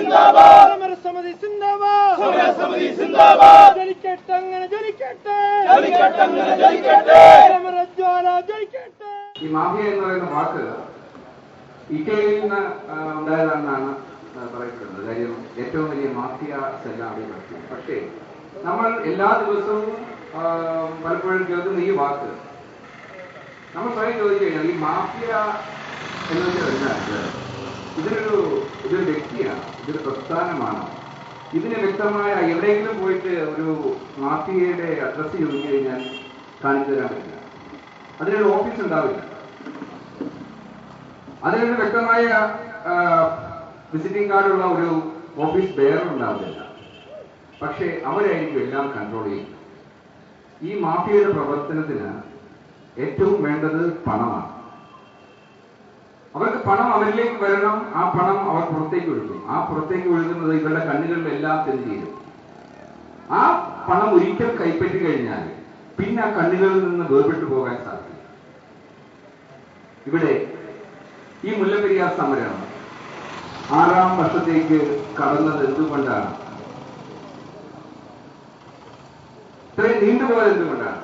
സിന്ദാബാദ്, സമരസമിതി സിന്ദാബാദ്, സമരസമിതി സിന്ദാബാദ്. ജ്വലിക്കട്ടെ അങ്ങനെ ജ്വലിക്കട്ടെ, ജ്വലിക്കട്ടെ അങ്ങനെ ജ്വലിക്കട്ടെ, സമരജ്വാല ജ്വലിക്കട്ടെ. ഈ മാഫിയ എന്ന് പറയുന്ന വാക്ക് ഇറ്റലിയിൽ നിന്ന് ഉണ്ടായതാണെന്നാണ് പറയപ്പെടുന്നത്. കാര്യം ഏറ്റവും വലിയ മാഫിയ സെല്ലാണ് അവിടെ പഠിച്ചത്. പക്ഷേ നമ്മൾ എല്ലാ ദിവസവും പലപ്പോഴും കേൾക്കുന്ന ഈ വാക്ക് നമ്മൾ സ്വയം ചോദിച്ചു കഴിഞ്ഞാൽ ഈ മാഫിയ എന്ന് വെച്ചാൽ ഇതൊരു വ്യക്തിയാണ്, ഇതൊരു പ്രസ്ഥാനമാണ്. ഇതിന് വ്യക്തമായ എവിടെയെങ്കിലും പോയിട്ട് ഒരു മാഫിയയുടെ അഡ്രസ്സ് ചോദിച്ചു കഴിഞ്ഞാൽ കാണിച്ചു തരാൻ പറ്റില്ല. അതിനൊരു ഓഫീസ് ഉണ്ടാവില്ല, അതിനൊരു വ്യക്തമായ വിസിറ്റിംഗ് കാർഡുള്ള ഒരു ഓഫീസ് ബെയർ ഉണ്ടാവില്ല. പക്ഷെ അവരായിരിക്കും എല്ലാം കൺട്രോൾ ചെയ്യുന്നത്. ഈ മാഫിയയുടെ പ്രവർത്തനത്തിന് ഏറ്റവും വേണ്ടത് പണമാണ്. അവർക്ക് പണം അവരിലേക്ക് വരണം, ആ പണം അവർ പുറത്തേക്ക് ഒഴുകും. ആ പുറത്തേക്ക് ഒഴുകുന്നത് ഇവരുടെ കണ്ണുകളിലെല്ലാം ചെന്ന് ചേരും. ആ പണം ഒരിക്കൽ കൈപ്പറ്റി കഴിഞ്ഞാൽ പിന്നെ ആ കണ്ണുകളിൽ നിന്ന് വേർപെട്ടു പോകാൻ സാധിക്കും. ഇവിടെ ഈ മുല്ലപ്പെരിയാർ സമരം 6ാം വർഷത്തേക്ക് കടന്നത് എന്തുകൊണ്ടാണ്? ഇത്രയും നീണ്ടുപോയത് എന്തുകൊണ്ടാണ്?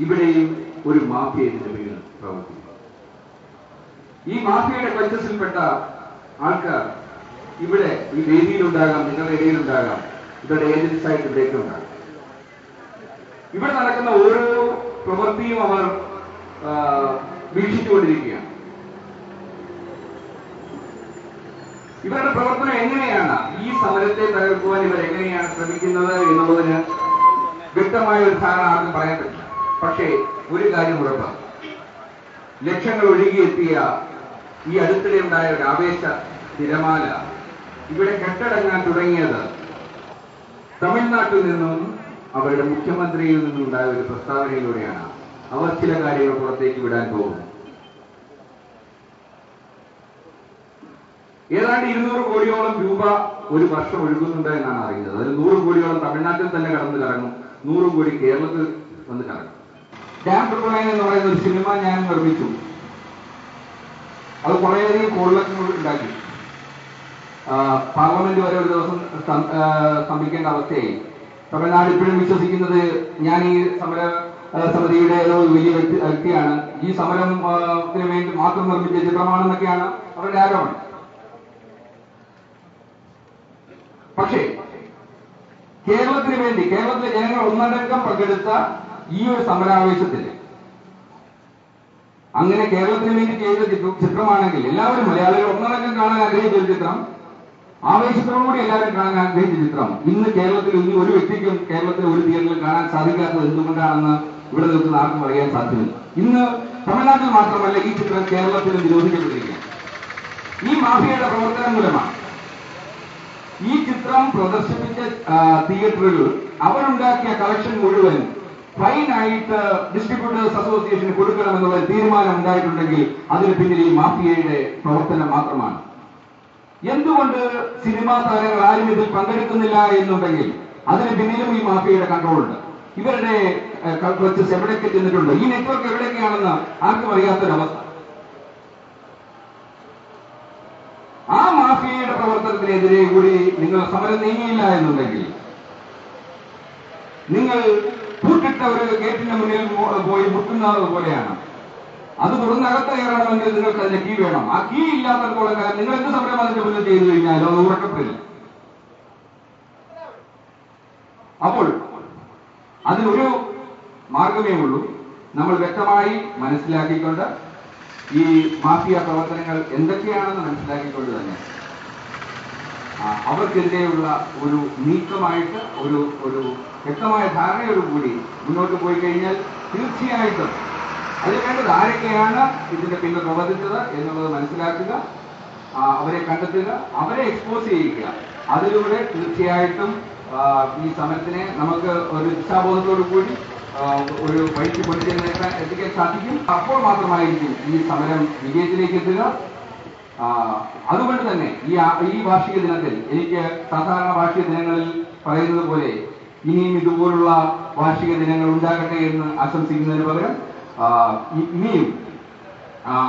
ഇവിടെയും ഒരു മാഫിയ ഇതിന്റെ പിന്നിൽ പ്രവർത്തിക്കുന്നു. ഈ മാഫിയയുടെ പഞ്ചസിൽപ്പെട്ട ആൾക്കാർ ഇവിടെ ഈ വേദിയിലുണ്ടാകാം, നിങ്ങളുടെ ഇടയിലുണ്ടാകാം, ഇവരുടെ ഏജൻസ് ആയിട്ട് ഇവിടേക്ക് ഉണ്ടാകാം. ഇവിടെ നടക്കുന്ന ഓരോ പ്രവൃത്തിയും അവർ വീക്ഷിച്ചുകൊണ്ടിരിക്കുകയാണ്. ഇവരുടെ പ്രവർത്തനം എങ്ങനെയാണ്, ഈ സമരത്തെ തകർക്കുവാൻ ഇവർ എങ്ങനെയാണ് ശ്രമിക്കുന്നത് എന്നുള്ളതിന് വ്യക്തമായ ഒരു ധാരണ ആർക്കും പറയാൻ പറ്റില്ല. പക്ഷേ ഒരു കാര്യം ഉറപ്പാണ്, ലക്ഷങ്ങൾ ഒഴുകിയെത്തിയ ഈ അടുത്തിടെ ഉണ്ടായ ഒരു ആവേശ തിരമാല ഇവിടെ കെട്ടടങ്ങാൻ തുടങ്ങിയത് തമിഴ്നാട്ടിൽ നിന്നും അവരുടെ മുഖ്യമന്ത്രിയിൽ നിന്നുണ്ടായ ഒരു പ്രസ്താവനയിലൂടെയാണ്. അവർ ചില കാര്യങ്ങൾ പുറത്തേക്ക് വിടാൻ പോകുന്നു. ഏതാണ്ട് 200 കോടിയോളം രൂപ ഒരു വർഷം ഒഴുകുന്നുണ്ട് എന്നാണ് അറിയുന്നത്. അതിൽ 100 കോടിയോളം തമിഴ്നാട്ടിൽ തന്നെ കടന്നു കറങ്ങും, 100 കോടി കേരളത്തിൽ വന്ന് കറങ്ങും. ഡാം ട്രിപ്പിൾ എന്ന് പറയുന്ന ഒരു സിനിമ ഞാൻ നിർമ്മിച്ചു. അത് കുറേയധികം കോളിളക്കങ്ങൾ ഉണ്ടാക്കി. പാർലമെന്റ് വരെ ഒരു ദിവസം സ്തംഭിക്കേണ്ട അവസ്ഥയായി. തമിഴ്നാട് ഇപ്പോഴും വിശ്വസിക്കുന്നത് ഞാൻ ഈ സമര സമിതിയുടെ ഏതോ വലിയ വ്യക്തിയാണ്, ഈ സമരത്തിന് വേണ്ടി മാത്രം നിർമ്മിച്ച ചിത്രമാണെന്നൊക്കെയാണ് അവരുടെ ആരോപണം. പക്ഷേ കേരളത്തിന് വേണ്ടി കേരളത്തിലെ ജനങ്ങൾ ഒന്നടങ്കം പങ്കെടുത്ത ഈ ഒരു സമരാവേശത്തിൽ അങ്ങനെ കേരളത്തിന് വേണ്ടി ചെയ്ത ചിത്രമാണെങ്കിൽ എല്ലാവരും മലയാളികൾ ഒന്നടങ്കം കാണാൻ ആഗ്രഹിച്ച ഒരു ചിത്രം, ആവേശത്തോടുകൂടി എല്ലാവരും കാണാൻ ആഗ്രഹിച്ച ചിത്രം ഇന്ന് കേരളത്തിൽ ഇനി ഒരു വ്യക്തിക്കും കേരളത്തിലെ ഒരു തിയേറ്ററിൽ കാണാൻ സാധിക്കാത്തത് എന്തുകൊണ്ടാണെന്ന് ഇവിടെ നിൽക്കുന്ന ആർക്കും അറിയാൻ സാധ്യമല്ല. ഇന്ന് തമിഴ്നാട്ടിൽ മാത്രമല്ല ഈ ചിത്രം കേരളത്തിൽ നിരോധിക്കപ്പെട്ടിരിക്കുകയാണ്. ഈ മാഫിയയുടെ പ്രവർത്തനം മൂലമാണ്. ഈ ചിത്രം പ്രദർശിപ്പിച്ച തിയേറ്ററുകൾ അവരുണ്ടാക്കിയ കളക്ഷൻ മുഴുവൻ ഫൈനായിട്ട് ഡിസ്ട്രിബ്യൂട്ടേഴ്സ് അസോസിയേഷന് കൊടുക്കണമെന്നുള്ള തീരുമാനം ഉണ്ടായിട്ടുണ്ടെങ്കിൽ അതിന് പിന്നിൽ ഈ മാഫിയയുടെ പ്രവർത്തനം മാത്രമാണ്. എന്തുകൊണ്ട് സിനിമാ താരങ്ങൾ ആരും ഇതിൽ പങ്കെടുക്കുന്നില്ല എന്നുണ്ടെങ്കിൽ അതിന് പിന്നിലും ഈ മാഫിയയുടെ കൺട്രോൾ ഉണ്ട്. ഇവരുടെ ക്ലച്ചസ് എവിടെയൊക്കെ ചെന്നിട്ടുണ്ട്, ഈ നെറ്റ്വർക്ക് എവിടെയൊക്കെയാണെന്ന് ആർക്കും അറിയാത്തൊരവസ്ഥ. ആ മാഫിയയുടെ പ്രവർത്തനത്തിനെതിരെ കൂടി നിങ്ങൾ സമരം നീങ്ങിയില്ല എന്നുണ്ടെങ്കിൽ നിങ്ങൾ പൂട്ടിട്ട ഒരു ഗേറ്റിന്റെ മുന്നിൽ പോയി മുട്ടുന്നത് പോലെയാണ്. അത് തുറന്നകത്ത് കയറണമെങ്കിൽ നിങ്ങൾക്ക് അതിന്റെ കീ വേണം. ആ കീ ഇല്ലാത്തതുപോലെ കാലം നിങ്ങൾ എന്ത് സമരം അതിന്റെ മുന്നിൽ ചെയ്തു കഴിഞ്ഞാലും അത് ഉറക്കപ്പെടില്ല. അപ്പോൾ അതിനൊരു മാർഗമേ ഉള്ളൂ. നമ്മൾ വ്യക്തമായി മനസ്സിലാക്കിക്കൊണ്ട് ഈ മാഫിയ പ്രവർത്തനങ്ങൾ എന്തൊക്കെയാണെന്ന് മനസ്സിലാക്കിക്കൊണ്ട് തന്നെ അവർക്കെതിരെയുള്ള ഒരു നീക്കമായിട്ട് ഒരു വ്യക്തമായ ധാരണയോടുകൂടി മുന്നോട്ട് പോയി കഴിഞ്ഞാൽ തീർച്ചയായിട്ടും അതിന് വേണ്ടത് ആരൊക്കെയാണ് ഇതിന്റെ പിന്നിൽ പ്രവർത്തിച്ചത് എന്നുള്ളത് മനസ്സിലാക്കുക, അവരെ കണ്ടെത്തുക, അവരെ എക്സ്പോസ് ചെയ്യുക. അതിലൂടെ തീർച്ചയായിട്ടും ഈ സമരത്തിനെ നമുക്ക് ഒരു ദിശാബോധത്തോടു കൂടി ഒരു വഴിക്ക് എത്തിക്കാൻ സാധിക്കും. അപ്പോൾ മാത്രമായിരിക്കും ഈ സമരം വിജയത്തിലേക്ക് എത്തുക. അതുകൊണ്ട് തന്നെ ഈ വാർഷിക ദിനത്തിൽ എനിക്ക് സാധാരണ വാർഷിക ദിനങ്ങളിൽ പറയുന്നത് പോലെ ഇനിയും ഇതുപോലുള്ള വാർഷിക ദിനങ്ങൾ ഉണ്ടാകട്ടെ എന്ന് ആശംസിക്കുന്നതിന് പകരം ഇനിയും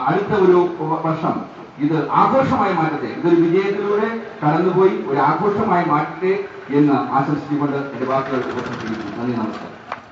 അടുത്ത ഒരു വർഷം ഇത് ആഘോഷമായി മാറ്റട്ടെ, ഇതൊരു വിജയത്തിലൂടെ കടന്നുപോയി ഒരു ആഘോഷമായി മാറ്റട്ടെ എന്ന് ആശംസിച്ചുകൊണ്ട് എന്റെ വാക്കുകൾ ഉപസംഹരിക്കുന്നു. നന്ദി, നമസ്കാരം.